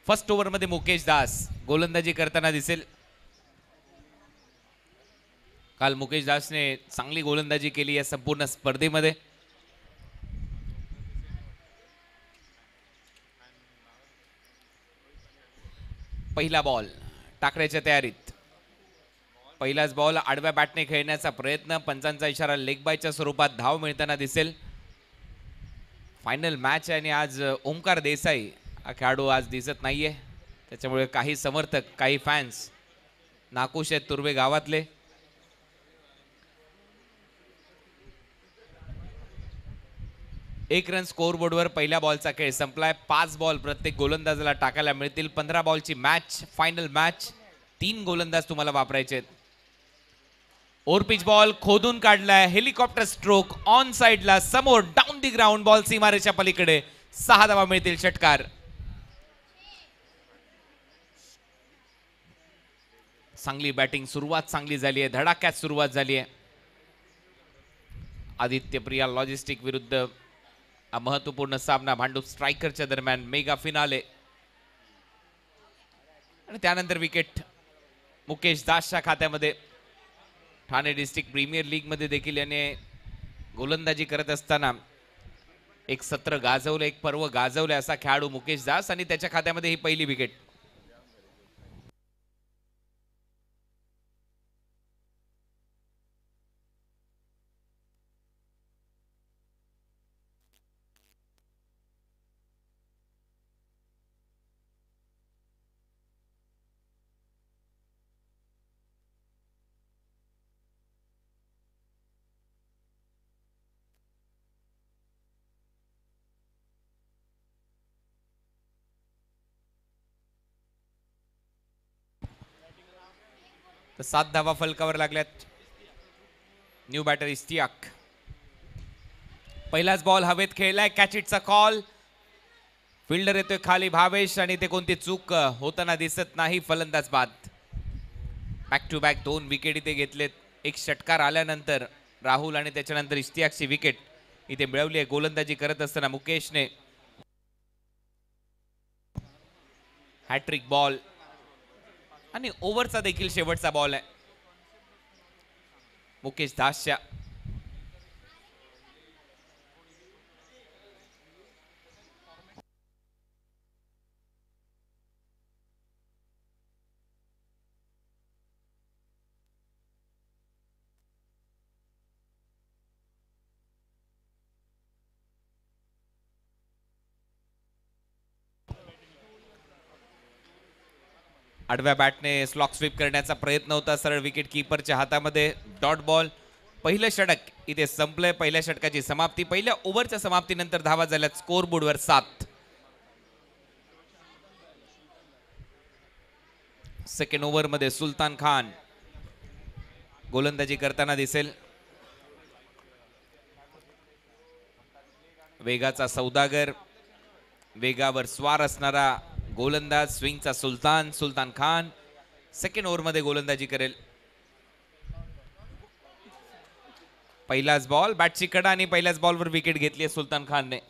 First over मध्ये मुकेश दास गोलंदाजी करताना दिसेल। काल मुकेश दासने चांगली गोलंदाजी केली या संपूर्ण स्पर्धेमध्ये। पहिला बॉल टाकण्याच्या तयारीत, पहिलाच बॉल आडव्या बॅटने खेळण्याचा प्रयत्न, पंचांचा इशारा लेग बायच्या स्वरूपात धाव मिळताना दिसेल। फायनल मॅच आहे आणि आज ओमकार देसाई हा खेळाडू आज दिसत नाहीये, त्याच्यामुळे काही समर्थक काही फॅन्स नाखुश आहेत तुर्वे गावातले। एक रन स्कोअरबोर्डवर पहिल्या बॉलचा खेळ संपलाय। 5 बॉल प्रत्येक गोलंदाजाला टाकायला मिळतील। 15 बॉलची मॅच, फायनल मॅच। 3 गोलंदाज तुम्हाला वापरायचे आहेत। ओव्हरपिच बॉल खोदून काढलाय, हेलिकॉप्टर स्ट्रोक ऑन साइडला समोर डाऊन दी ग्राउंड, बॉल सीमारेच्या पलीकडे। 6 धावा मिळतील, षटकार। चांगली बॅटिंग सुरुवात चांगली झाली आहे, धडाक्यात सुरुवात झाली आहे। आदित्य प्रिया लॉजिस्टिक विरुद्ध महत्वपूर्ण सामना भांडूप स्ट्रायकरच्या दरम्यान, मेगा फिनाले। आणि त्यानंतर विकेट मुकेश दासच्या खात्यामध्ये। ठाणे डिस्ट्रिक्ट प्रीमियर लीग मध्ये देखील याने गोलंदाजी करत असताना एक सत्र गाजवलं, एक पर्व गाजवलं असा खेळाडू मुकेश दास, आणि त्याच्या खात्यामध्ये ही पहिली विकेट। तर 7 धावा फलकावर लागल्यात। New batter Ishtiaq. पहिलाच बॉल हवेत खेळलाय, कॅच इटचा कॉल। फिल्डर येतोय खाली भावेश, आणि ते कोणती चूक होताना दिसत नाही। फलंदाज बाद। बॅक टू बॅक 2 विकेट इथे घेतलेत। एक षटकार आल्यानंतर राहुल आणि त्याच्यानंतर इस्तियाकची विकेट इथे मिळवली आहे। गोलंदाजी करत असताना मुकेशने हॅट्रिक बॉल, आणि ओव्हरचा देखील शेवटचा बॉल आहे मुकेश दासच्या। आडव्या बॅटने स्लॉक स्वीप करण्याचा प्रयत्न होता, सरळ विकेट कीपरच्या हातामध्ये। Dot ball. पहिलं षटक इथे संपलंय, पहिल्या षटकाची समाप्ती। पहिल्या ओव्हरच्या समाप्तीनंतर धावा झाल्यात स्कोअर बोर्डवर 7। सेकंड ओव्हर मध्ये सुलतान खान गोलंदाजी करताना दिसेल। वेगाचा सौदागर, वेगावर स्वार असणारा गोलंदाज, स्विंगचा सुलतान खान सेकंड ओव्हर मध्ये गोलंदाजी करेल। पहिलाच बॉल, बॅटची कडा, आणि पहिल्याच बॉलवर विकेट घेतली आहे सुलतान खानने।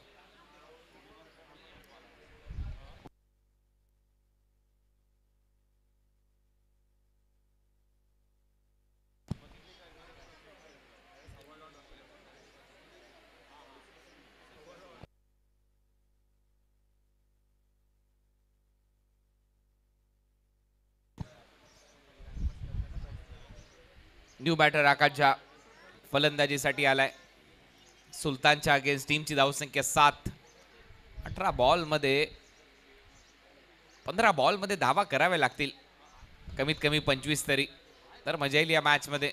न्यू बॅटर आकाश झा फलंदाजीसाठी आलाय। सुलतानच्या अगेन्स्ट टीमची धावसंख्या 7। 18 बॉल मध्ये 15 बॉल मध्ये धावा कराव्या लागतील, कमीत कमी 25 तरी, तर मजा येईल या मॅच मध्ये।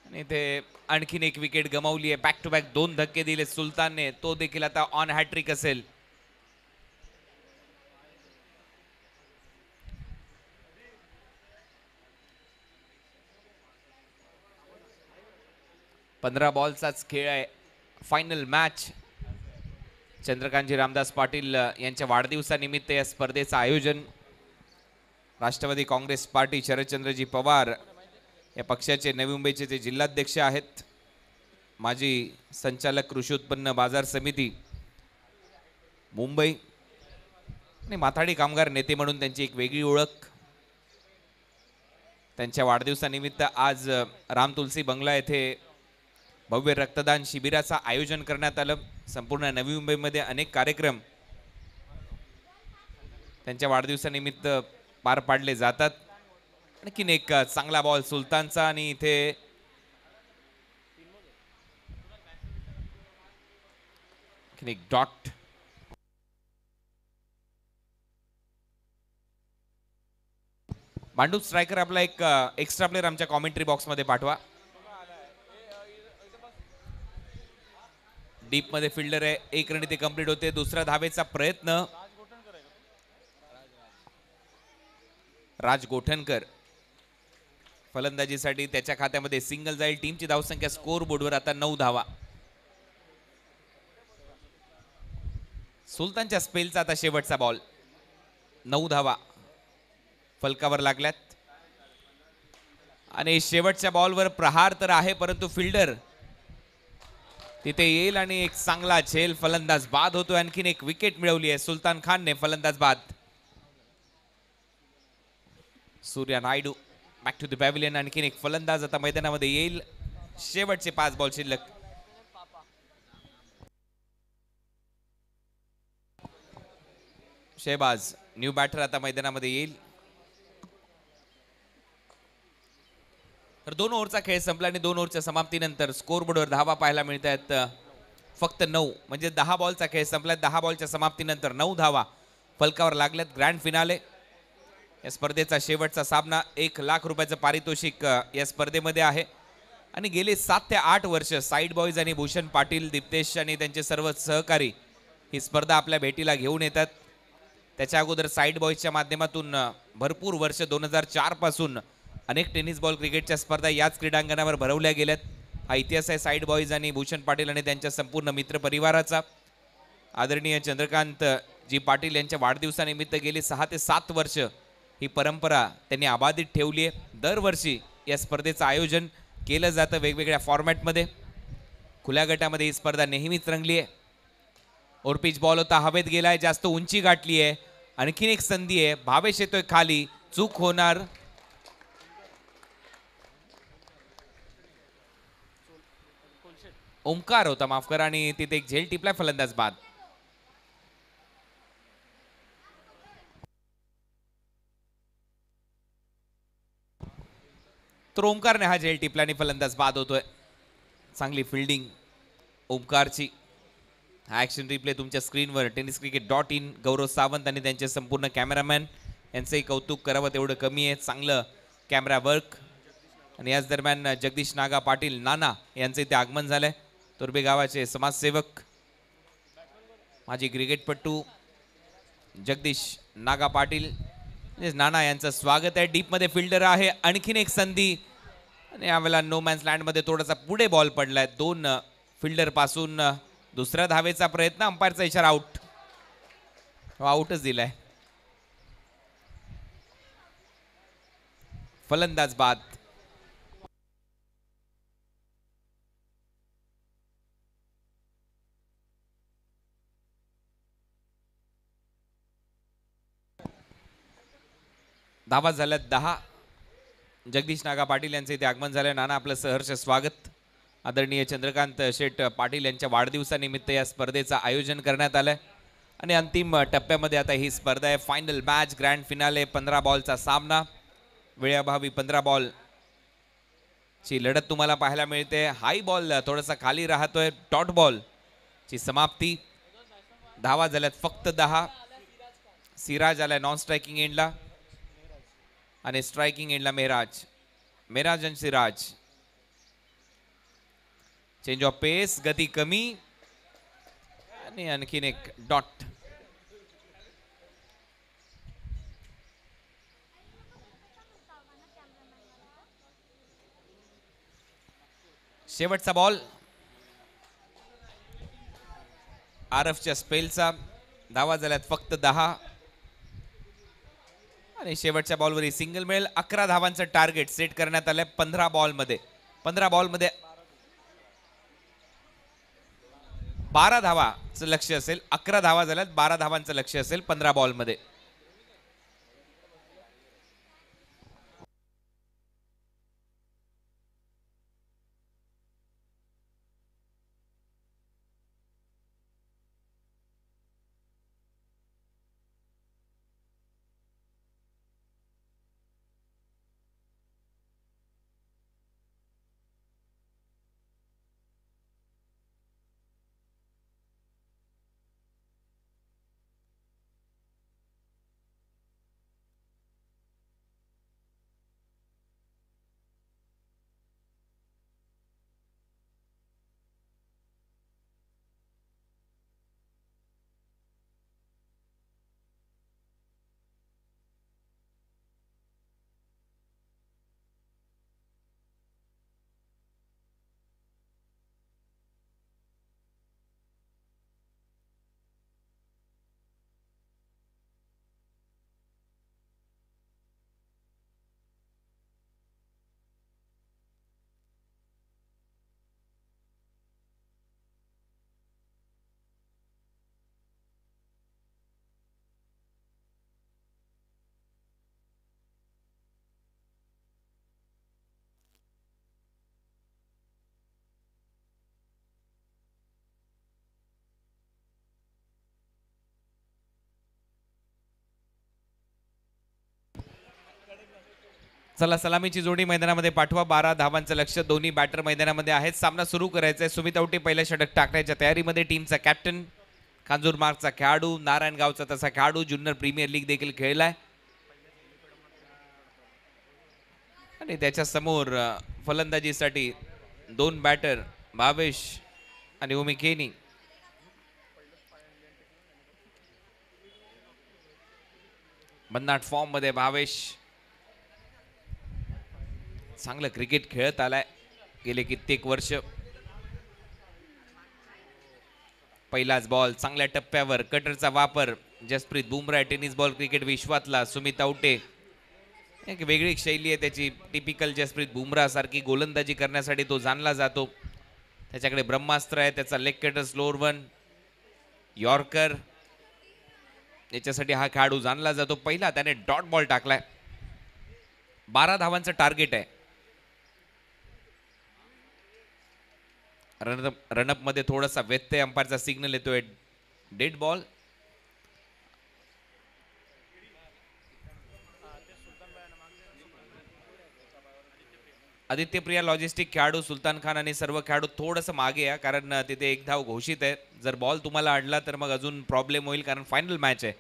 आणि इथे आणखीन एक विकेट गमावली आहे। बॅक टू बॅक 2 धक्के दिले सुलतानने, तो देखील आता ऑन हॅट्रिक असेल। पंधरा बॉलचाच खेळ आहे, फायनल मॅच। चंद्रकांतजी रामदास पाटील यांच्या वाढदिवसानिमित्त या स्पर्धेचं आयोजन राष्ट्रवादी काँग्रेस पार्टी, शरदचंद्रजी पवार या पक्षाचे नवी मुंबईचे ते जिल्हाध्यक्ष आहेत, माजी संचालक कृषी उत्पन्न बाजार समिती मुंबई, आणि माथाडी कामगार नेते म्हणून त्यांची एक वेगळी ओळख. त्यांच्या वाढदिवसानिमित्त आज राम तुलसी बंगला येथे भव्य रक्तदान शिबिराचं आयोजन करण्यात आलं. संपूर्ण नवी मुंबईमध्ये अनेक कार्यक्रम त्यांच्या वाढदिवसानिमित्त पार पाडले जातात. आणखीन एक चांगला बॉल सुलतानचा आणि इथे एक डॉट. मांडू स्ट्रायकर आपला एक एक्स्ट्रा प्लेयर आमच्या कॉमेंट्री बॉक्स मध्ये पाठवा. डीप मध्ये फिल्डर आहे. एक रन इथे कंप्लीट होते. दुसरा धावेचा प्रयत्न. राज गोठणकर फलंदाजीसाठी त्याच्या खात्यामध्ये सिंगल जाईल. टीमची धावसंख्या स्कोर बोर्डवर आता 9 धावा. सुलतानच्या स्पेलचा आता शेवटचा बॉल. 9 धावा फलकावर लागल्यात आणि शेवटच्या बॉलवर प्रहार तर आहे, परंतु फिल्डर तिथे येईल आणि एक चांगला झेल. फलंदाज बाद होतो. आणखीन एक विकेट मिळवली आहे सुलतान खानने. फलंदाज बाद. Surya Naidu back to the pavilion. आणखीन एक फलंदाज आता मैदानामध्ये येईल. शेवटचे 5 बॉल शिल्लक. शेहबाज न्यू बॅटर आता मैदानामध्ये येईल. तर 2 ओव्हरचा खेळ संपला आणि 2 ओव्हरच्या समाप्तीनंतर स्कोर बोर्डवर धावा पाहायला मिळत आहेत फक्त 9. म्हणजे 10 बॉलचा खेळ संपला. 10 बॉलच्या समाप्तीनंतर 9 धावा फलकावर लागल्यात. ग्रँड फिनाले या स्पर्धेचा शेवटचा सामना. 1 लाख रुपयाचं पारितोषिक या स्पर्धेमध्ये आहे आणि गेले 7 ते 8 वर्ष साईड बॉईज आणि भूषण पाटील, दीप्तेश आणि त्यांचे सर्व सहकारी ही स्पर्धा आपल्या भेटीला घेऊन येतात. त्याच्या अगोदर साईड बॉईजच्या माध्यमातून भरपूर वर्ष 2004 पासून अनेक टेनिस बॉल क्रिकेटच्या स्पर्धा याच क्रीडांगणावर भरवल्या गेल्यात. हा इतिहास आहे साईड बॉईज आणि भूषण पाटील आणि त्यांच्या संपूर्ण मित्र परिवाराचा. आदरणीय चंद्रकांत जी पाटील यांच्या वाढदिवसानिमित्त गेली 6 ते 7 वर्ष ही परंपरा त्यांनी अबाधित ठेवली आहे. दरवर्षी या स्पर्धेचं आयोजन केलं जातं वेगवेगळ्या फॉर्मॅटमध्ये. खुल्या गटामध्ये ही स्पर्धा नेहमीच रंगली आहे. ओरपिच बॉल होता, हवेत गेलाय, जास्त उंची गाठली आहे. आणखीन एक संधी आहे. भावेश येतोय खाली, चूक होणार. ओंकार होता, माफ करा, आणि तिथे एक झेल टिपलाय. फलंदाज बाद. तर ओंकारने हा झेल टिपला आणि फलंदाज बाद होतोय. चांगली फिल्डिंग ओंकारची. हा ऍक्शन रिप्ले तुमच्या स्क्रीनवर tenniscricket.in. गौरव सावंत आणि त्यांचे संपूर्ण कॅमेरामॅन यांचंही कौतुक करावं तेवढं कमी आहे. चांगलं कॅमेरा वर्क. आणि याच दरम्यान जगदीश नागा पाटील नाना यांचं इथे आगमन झालंय. तुर्बे गावाचे समाजसेवक, माजी क्रिकेटपटू जगदीश नागा पाटील नाना यांचं स्वागत आहे. डीप मध्ये फिल्डर आहे. आणखीन एक संधी आणि यावेळेला नो मॅन्स लँड मध्ये थोडासा पुढे बॉल पडलाय 2 फिल्डर पासून. दुसऱ्या धावेचा प्रयत्न. अंपायरचा इशारा आउट. आउटच दिलाय. फलंदाज बाद. धावा झाल्यात 10. जगदीश नागा पाटील यांचे इथे आगमन झाले. नाना आपलं सहर्ष स्वागत. आदरणीय चंद्रकांत शेठ पाटील यांच्या वाढदिवसानिमित्त या स्पर्धेचं आयोजन करण्यात आलंय आणि अंतिम टप्प्यामध्ये आता ही स्पर्धा आहे. Final match, grand finale. 15 बॉलचा सामना. वेळेअभावी 15 बॉल ची लढत तुम्हाला पाहायला मिळते. हाई बॉल थोडासा खाली राहतोय. डॉट बॉल ची समाप्ती. धावा झाल्यात फक्त 10. सिराज आलाय नॉन स्ट्रायकिंग एंडला आणि स्ट्रायकिंग एंडला मेहराज आणि सिराज. चेंज ऑफ पेस, गती कमी आणि आणखीन एक डॉट. शेवटचा बॉल आरफच्या स्पेलचा. धावा झाल्यात फक्त 10 आणि शेवटच्या बॉलवर सिंगल मिळेल. 11 धावांचं टार्गेट सेट करण्यात आलंय 15 बॉलमध्ये. 12 धावाचं लक्ष्य असेल. 11 धावा झाल्यात, 12 धावांचं लक्ष्य असेल 15 बॉलमध्ये. चला, सलामीची जोडी मैदानामध्ये पाठवा. 12 धावांचं लक्ष, दोन्ही बॅटर मैदानामध्ये आहेत. सामना सुरू करायचा आहे. सुमित औटे पहिल्या षटक टाकण्याच्या तयारीमध्ये. टीमचा कॅप्टन, कांजूरमार्गचा खेळाडू, नारायणगावचा तसा खेळाडू, ज्युनियर प्रीमियर लीग देखील खेळलाय. आणि त्याच्या समोर फलंदाजीसाठी 2 बॅटर, भावेश आणि ओमी केनी. भन्नाट फॉर्म मध्ये भावेश चांगलं क्रिकेट खेळत आलाय गेले कित्येक वर्ष. पहिलाच बॉल चांगल्या टप्प्यावर, कटरचा वापर. Jasprit Bumrah tennis ball cricket विश्वातला. सुमित औटे एक वेगळी शैली आहे त्याची. टिपिकल जसप्रीत बुमराह सारखी गोलंदाजी करण्यासाठी तो जाणला जातो. त्याच्याकडे ब्रह्मास्त्र आहे. त्याचा leg cutter, slower one, yorker, याच्यासाठी हा खेळाडू जाणला जातो. पहिला त्याने डॉट बॉल टाकलाय. 12 धावांचं टार्गेट आहे. रनअप मध्ये थोडासा व्यत्यय, अंपायरचा सिग्नल येतोय डेड बॉल. आदित्यप्रिया लॉजिस्टिक खेळाडू, सुलतान खान आणि सर्व खेळाडू थोडंसं मागे या, कारण तिथे 1 धाव घोषित आहे. जर बॉल तुम्हाला अडला तर मग अजून प्रॉब्लेम होईल, कारण फायनल मॅच आहे.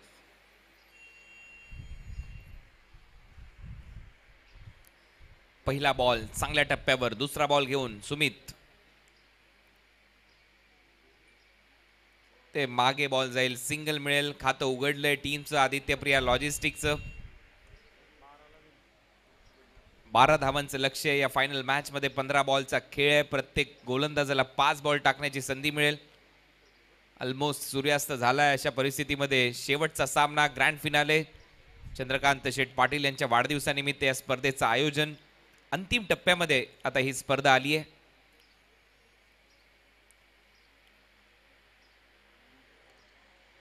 पहिला बॉल चांगल्या टप्प्यावर. दुसरा बॉल घेऊन सुमित, ते मागे बॉल जाईल, सिंगल मिळेल. खातं उघडलंय टीमचं आदित्यप्रिया लॉजिस्टिकचं. 12 धावांचं लक्ष आहे या फायनल मॅच मध्ये. 15 बॉलचा खेळ आहे. प्रत्येक गोलंदाजाला 5 बॉल टाकण्याची संधी मिळेल. ऑलमोस्ट सूर्यास्त झालाय. अशा परिस्थितीमध्ये शेवटचा सामना, ग्रँड फिनाले. चंद्रकांत शेठ पाटील यांच्या वाढदिवसानिमित्त या स्पर्धेचं आयोजन. अंतिम टप्प्यामध्ये आता ही स्पर्धा आली आहे.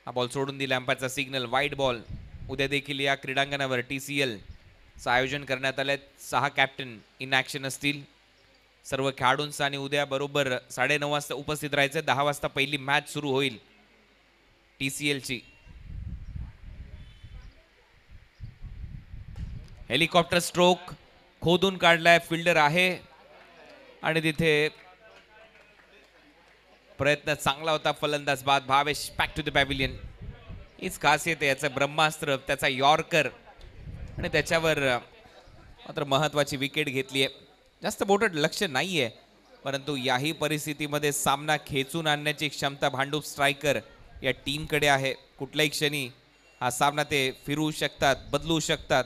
हा बॉल सोडून दिला, अंपायरचा सिग्नल, वाईड बॉल. उद्या देखील या क्रीडांगणावर TCL चं आयोजन करण्यात आलंय. 6 कॅप्टन इन ऍक्शन असतील सर्व खेळाडूंचं. आणि उद्या बरोबर 9:30 वाजता उपस्थित राहायचं. 10 वाजता पहिली मॅच सुरू होईल TCL ची. हेलिकॉप्टर स्ट्रोक खोदून काढलाय, फिल्डर आहे आणि तिथे प्रयत्न चांगला होता. फलंदाज बाद. Bhavesh back to the pavilion. हीच खासियत आहे याचं, ब्रह्मास्त्र, त्याचा यॉर्कर आणि त्याच्यावर मात्र महत्वाची विकेट घेतली आहे. जास्त मोठं लक्ष नाहीये, परंतु याही परिस्थितीमध्ये सामना खेचून आणण्याची क्षमता भांडूप स्ट्रायकर या टीमकडे आहे. कुठल्याही क्षणी हा सामना ते फिरवू शकतात, बदलू शकतात.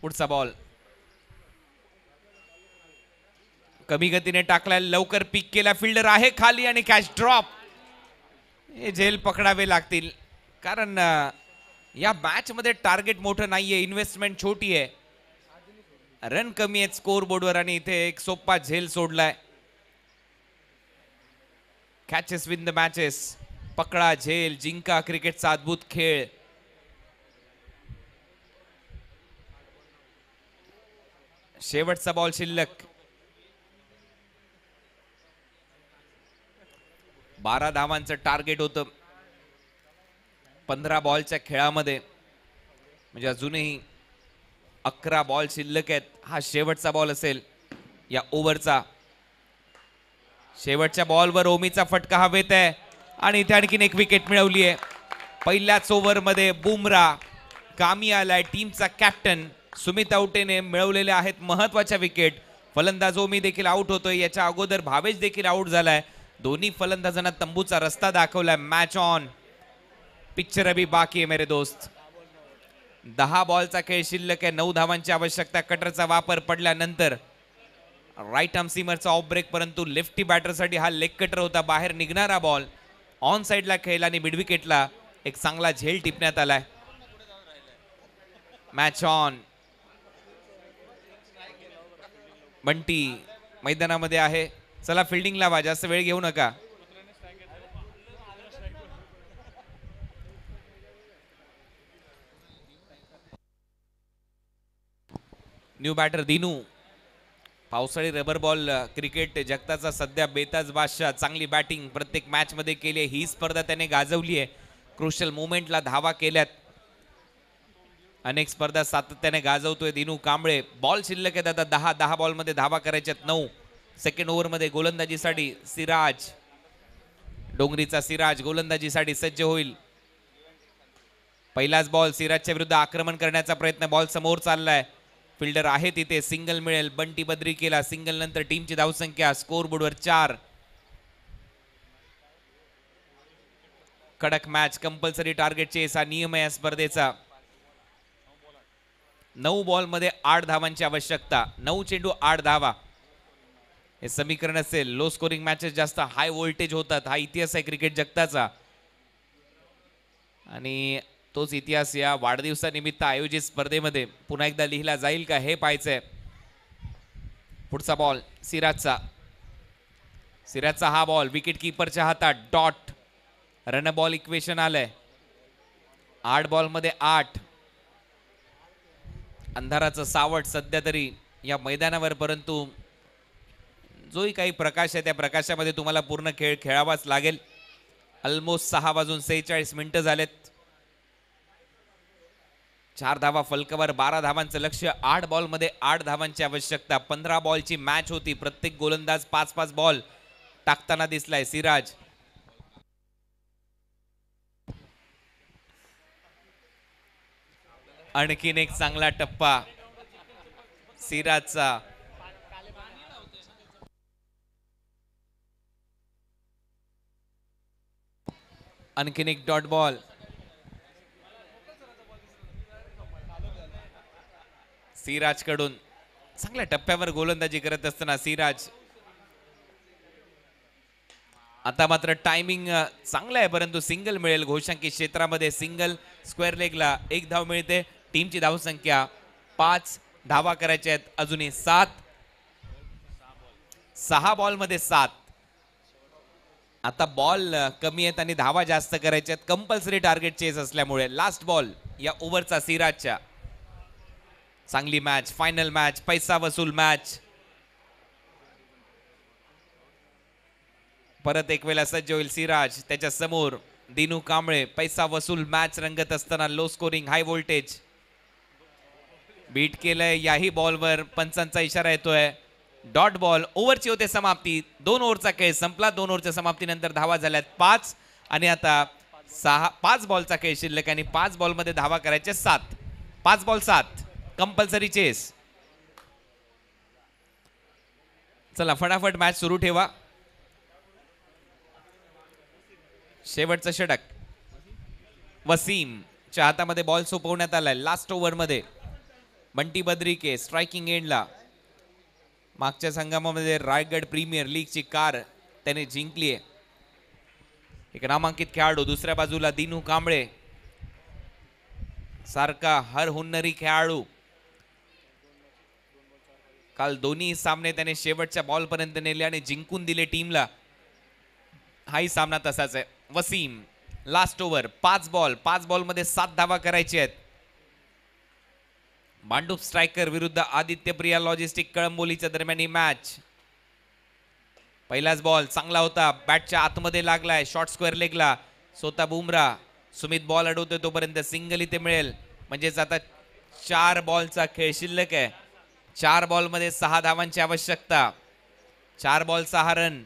पुढचा बॉल कमी गतीने टाकलाय, लवकर पिक केला, फिल्डर आहे खाली आणि कॅच ड्रॉप. हे झेल पकडावे लागतील, कारण या मॅच मध्ये टार्गेट मोठं नाहीये, इन्व्हेस्टमेंट छोटी आहे, रन कमी आहेत स्कोर बोर्डवर आणि इथे एक सोपा झेल सोडलाय. कॅचेस विन द मॅचेस, पकडा झेल जिंका, क्रिकेटचा अद्भुत खेळ. शेवटचा बॉल शिल्लक. 12 धावांचं टार्गेट होतं 15 बॉलच्या खेळामध्ये, म्हणजे अजूनही 11 बॉल शिल्लक आहेत. हा शेवटचा बॉल असेल या ओव्हरचा. शेवटच्या बॉलवर ओमीचा फटका हवेत आहे आणि इथे आणखीन एक विकेट मिळवली आहे. पहिल्याच ओव्हरमध्ये बुमरा कामी आलाय. टीमचा कॅप्टन सुमित औटेने मिळवलेल्या आहेत महत्वाच्या विकेट. फलंदाज ओमी देखील आउट होतोय. याच्या अगोदर भावेश देखील आउट झालाय. दोन्ही फलंदाजांना तंबूचा रस्ता दाखवलाय. मॅच ऑन, पिक्चर अभी बाकी आहे मेरे दोस्त. 10 बॉलचा खेळ शिल्लक आहे. 9 धावांची आवश्यकता. कटरचा वापर पडल्यानंतर राईट आर्म सीमरचा ऑफ ब्रेक, परंतु लेफ्टी बॅटरसाठी हा लेग कटर होता. बाहेर निघणारा बॉल ऑन साइडला खेळला आणि मिड विकेटला एक चांगला झेल टिपण्यात आलाय. Match on. बंटी मैदानामध्ये आहे. चला फिल्डिंग लावा, जास्त वेळ घेऊ नका. New batter Dinu. पावसाळी रबर बॉल क्रिकेट जगताचा सध्या बेताज बादशाह. चांगली बॅटिंग प्रत्येक मॅच मध्ये केली. ही स्पर्धा त्याने गाजवली आहे. क्रुशियल मोमेंटला धावा केल्यात. अनेक स्पर्धा सातत्याने गाजवतोय दिनू कांबळे. बॉल शिल्लक आहेत आता 10 बॉल मध्ये धावा करायच्यात 9. सेकंड ओव्हर मध्ये गोलंदाजीसाठी सिराज, डोंगरीचा सिराज गोलंदाजीसाठी सज्ज होईल. पहिलाच बॉल. सिराजच्या विरुद्ध आक्रमण करण्याचा प्रयत्न. बॉल समोर चाललाय. फिल्डर आहे तिथे. सिंगल मिळेल. बंटी बद्री केला. सिंगल नंतर टीमची धावसंख्या स्कोर बोर्डवर 4. कडक मॅच. कंपल्सरी टार्गेट चेस हा नियम आहे या स्पर्धेचा. 9 बॉल मध्ये 8 धावांची आवश्यकता. 9 चेंडू 8 धावा हे समीकरण असेल. लो स्कोरिंग मॅचेस जास्त हाय व्होल्टेज होतात. हा इतिहास आहे क्रिकेट जगताचा आणि तोच इतिहास या वाढदिवसानिमित्त आयोजित स्पर्धेमध्ये पुन्हा एकदा लिहिला जाईल का हे पाहायचंय. पुढचा बॉल सिराजचा. सिराजचा हा बॉल विकेट कीपरच्या हातात. डॉट. रन बॉल इक्वेशन आलंय. 8 बॉल मध्ये 8. अंधाराचं सावट सध्या तरी या मैदानावर, परंतु जोही काही प्रकाश आहे त्या प्रकाशामध्ये तुम्हाला पूर्ण खेळ खेळावाच लागेल. ऑलमोस्ट 6:46 झालेत. 4 धावा फलकावर. 12 धावांचं लक्ष्य. 8 बॉल मध्ये 8 धावांची आवश्यकता. 15 बॉलची मॅच होती. प्रत्येक गोलंदाज 5-5 बॉल टाकताना दिसलाय. सिराज. आणखीन एक चांगला टप्पा सिराजचा. आणखीन एक डॉट बॉल. सिराज कडून. चांगल्या टप्प्यावर गोलंदाजी करत असताना सिराज. आता मात्र टायमिंग चांगला आहे, परंतु सिंगल मिळेल. घोषांकित क्षेत्रामध्ये सिंगल. स्क्वेअर लेगला 1 धाव मिळते. टीमची धावसंख्या 5. धावा करायच्या आहेत अजूनही 7. 6 बॉल मध्ये 7. आता बॉल कमी आहेत आणि धावा जास्त करायच्या आहेत. कंपल्सरी टार्गेट चेस असल्यामुळे. लास्ट बॉल या ओव्हरचा सिराजच्या. चांगली मॅच. Final match. पैसा वसूल मॅच. परत एक वेळा सज्ज होईल सिराज. त्याच्या समोर दिनू कांबळे. पैसा वसूल मॅच रंगत असताना low scoring high voltage. Beat केलंय. याही बॉलवर पंचांचा इशारा येतोय. Dot ball. ओव्हरची होते समाप्ती. 2 ओव्हरचा खेळ संपला. 2 ओव्हरच्या समाप्तीनंतर धावा झाल्यात 5 आणि आता 5 बॉलचा खेळ शिल्लक आणि 5 बॉल मध्ये धावा करायच्या 7. 5 बॉल 7. Compulsory chess. चला फटाफट मॅच सुरू ठेवा. शेवटचं षटक. वसीमच्या हातामध्ये बॉल सोपवण्यात आलाय. लास्ट ओव्हर मध्ये बंटी बद्रिके स्ट्रायकिंग एंडला. मागच्या संघामध्ये रायगड प्रीमियर लीगची कार त्याने जिंकली आहे. एक नामांकित खेळाडू, दुसऱ्या बाजूला दिनू कांबळे सारखा हर हुन्नरी खेळाडू. काल दोन्ही सामने त्याने शेवटच्या बॉल पर्यंत नेले आणि जिंकून दिले टीमला. हाही सामना तसाच आहे. वसीम लास्ट ओव्हर, 5 बॉल मध्ये 7 धावा करायचे आहेत. मांडूप स्ट्रायकर विरुद्ध आदित्य प्रिया लॉजिस्टिक कळंबोलीच्या दरम्यान ही मॅच. पहिलाच बॉल चांगला होता, बॅटच्या आतमध्ये लागलाय, शॉर्ट स्क्वेअर लेगला. स्वतः बुमरा, सुमित बॉल अडवतोय तोपर्यंत सिंगल इथे मिळेल. म्हणजेच आता 4 बॉलचा खेळ शिल्लक आहे. 4 बॉलमध्ये 6 धावांची आवश्यकता. 4 बॉल 6 रन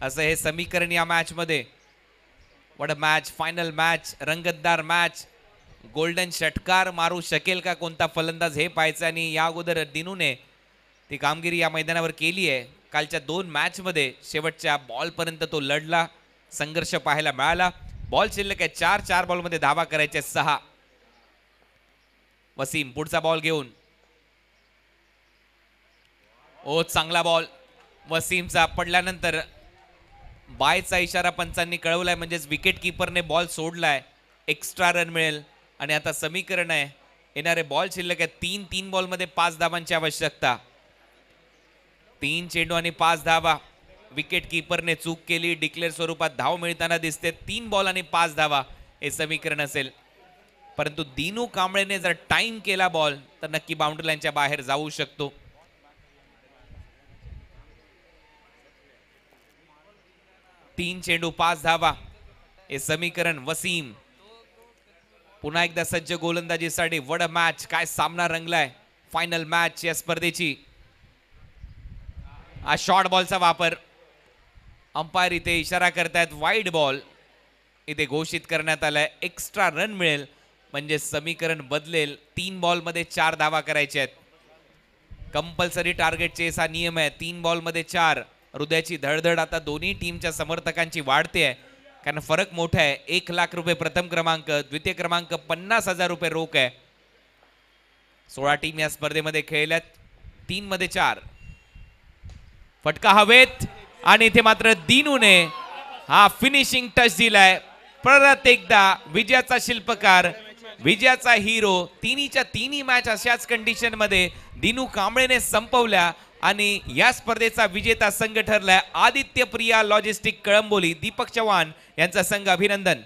असं हे समीकरण या मॅच मध्ये. What a match, final match, रंगतदार मॅच. गोल्डन षटकार मारू शकेल का कोणता फलंदाज हे पाहायचं. आणि या अगोदर दिनूने ती कामगिरी या मैदानावर केली आहे. कालच्या 2 मॅच मध्ये शेवटच्या बॉल पर्यंत तो लढला, संघर्ष पाहायला मिळाला. बॉल शिल्लक आहे 4 बॉलमध्ये धावा करायचे 6. वसीम पुढचा बॉल घेऊन, ओ चांगला बॉल वसीमचा. पडल्यानंतर बायचा इशारा पंचांनी कळवलाय, म्हणजेच विकेट कीपरने बॉल सोडलाय. एक्स्ट्रा रन मिळेल. आणि आता समीकरण आहे, येणारे बॉल शिल्लक आहे 3 बॉलमध्ये 5 धावांची आवश्यकता. 3 चेंडू आणि 5 धावा. विकेट कीपरने चूक केली, डिक्लेअर स्वरूपात धाव मिळताना दिसते. 3 बॉल आणि 5 धावा हे समीकरण असेल. परंतु दिनू कांबळेने जर टाइम केला बॉल तर नक्की बाउंड्री लाईनच्या बाहेर जाऊ शकतो. 3 चेंडू 5 धावा हे समीकरण. वसीम पुन्हा एकदा सज्ज गोलंदाजीसाठी. वड मॅच, काय सामना रंगलाय. फायनल मॅच या स्पर्धेची. हा शॉर्ट बॉलचा वापर, अंपायर इथे इशारा करतायत वाईड बॉल इथे घोषित करण्यात आलाय. एक्स्ट्रा रन मिळेल म्हणजे समीकरण बदलेल. 3 बॉलमध्ये 4 धावा करायच्या आहेत. कंपल्सरी टार्गेट चेस हा नियम आहे. 3 बॉलमध्ये 4. हृदयाची धडधड आता दोन्ही टीमच्या समर्थकांची वाढते आहे, कारण फरक मोठा आहे. 1 लाख रुपये प्रथम क्रमांक, द्वितीय क्रमांक 50,000 रुपये रोख आहे. 16 टीम या स्पर्धेमध्ये खेळल्यात. 3 मध्ये 4. फटका हवेत आणि इथे मात्र दिनूने हा फिनिशिंग टच दिलाय. परत एकदा विजयाचा शिल्पकार, विजयाचा हिरो. तिन्हीच्या तिन्ही मॅच अशाच कंडिशन मध्ये दिनू कांबळेने संपवल्या आणि या स्पर्धेचा विजेता संघ ठरलाय आदित्य प्रिया लॉजिस्टिक कळंबोली. दीपक चव्हाण यांचा संघ अभिनंदन.